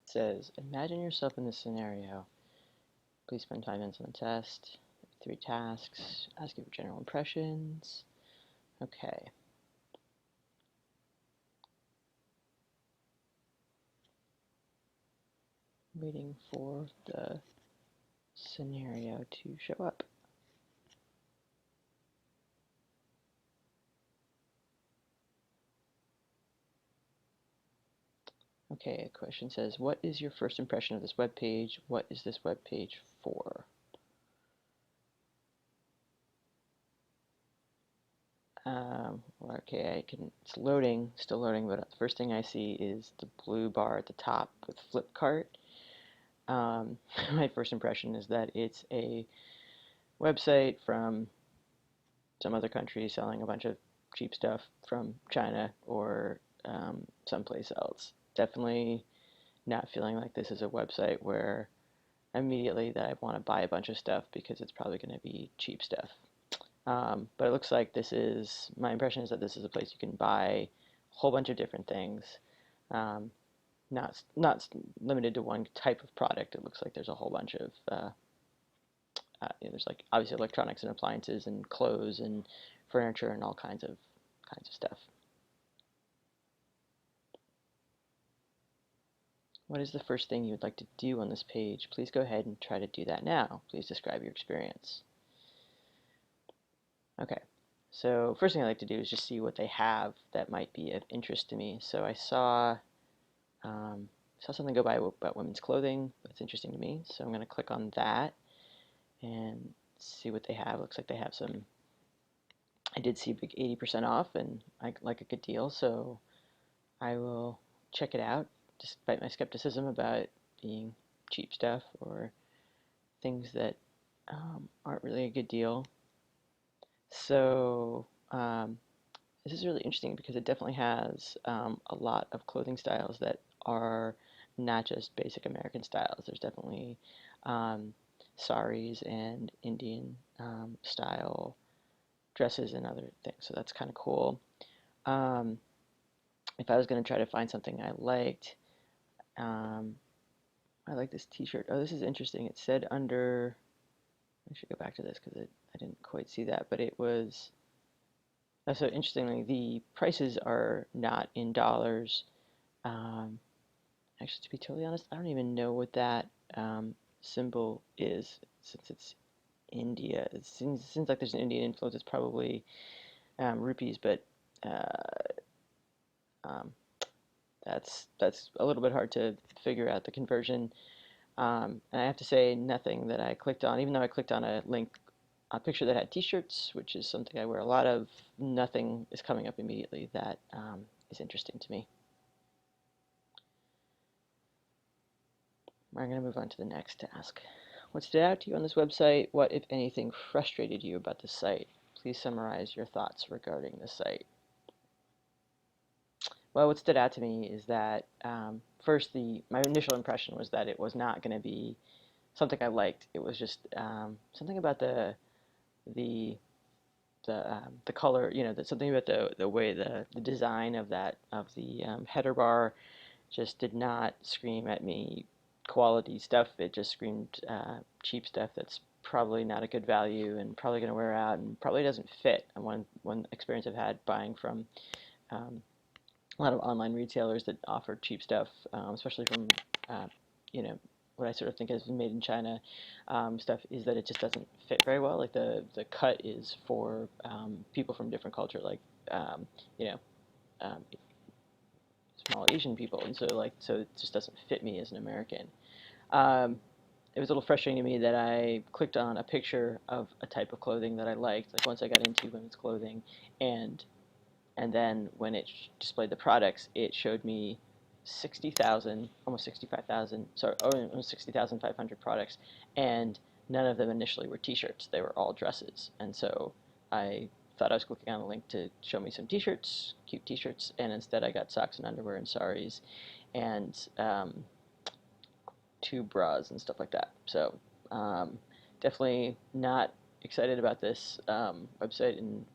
says, imagine yourself in this scenario. Please spend 5 minutes on the test. 3 tasks. Ask you for general impressions. Okay. Waiting for the scenario to show up. Okay, a question says, what is your first impression of this web page? What is this web page for? Okay, it's loading, still loading, but the first thing I see is the blue bar at the top with Flipkart. My first impression is that it's a website from some other country selling a bunch of cheap stuff from China or someplace else. Definitely not feeling like this is a website where immediately that I want to buy a bunch of stuff because it's probably going to be cheap stuff. But it looks like my impression is that this is a place you can buy a whole bunch of different things. Not limited to one type of product. It looks like there's a whole bunch of there's like obviously electronics and appliances and clothes and furniture and all kinds of stuff. What is the first thing you would like to do on this page? Please go ahead and try to do that now. Please describe your experience. Okay, so first thing I like to do is just see what they have that might be of interest to me. So I saw something go by about women's clothing that's interesting to me, so I'm going to click on that and see what they have. Looks like they have some. I did see a big 80% off, and I like a good deal, so I will check it out, despite my skepticism about it being cheap stuff or things that aren't really a good deal. So this is really interesting because it definitely has a lot of clothing styles that are not just basic American styles. There's definitely saris and Indian style dresses and other things. So that's kind of cool. If I was going to try to find something I liked, I like this t-shirt. Oh, this is interesting. It said under, I should go back to this because I didn't quite see that, but it was, so interestingly, the prices are not in dollars. Actually, to be totally honest, I don't even know what that symbol is since it's India. It seems like there's an Indian influence. It's probably rupees, but um, that's a little bit hard to figure out the conversion. And I have to say, nothing that I clicked on, even though I clicked on a picture that had t-shirts, which is something I wear a lot of, nothing is coming up immediately that is interesting to me. I'm going to move on to the next task. What stood out to you on this website? What, if anything, frustrated you about the site? Please summarize your thoughts regarding the site. Well, what stood out to me is that first, my initial impression was that it was not going to be something I liked. It was just something about the color, something about the way the design of the header bar just did not scream at me quality stuff. It just screamed cheap stuff that's probably not a good value and probably going to wear out and probably doesn't fit. And one experience I've had buying from a lot of online retailers that offer cheap stuff, especially from what I sort of think is made in China stuff, is that it just doesn't fit very well. Like the cut is for people from different culture, like you know small Asian people, and so it just doesn't fit me as an American. Um, it was a little frustrating to me that I clicked on a picture of a type of clothing that I liked. Like once I got into women's clothing, and then when it displayed the products, it showed me 60,000, almost 65,000, sorry, almost 60,500 products, and none of them initially were t-shirts. They were all dresses. And so I thought I was clicking on the link to show me some t-shirts, cute t-shirts, and instead I got socks and underwear and saris and two bras and stuff like that. So definitely not excited about this website and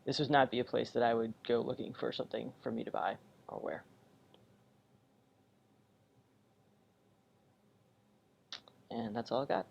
this would not be a place that I would go looking for something for me to buy or wear. And that's all I got.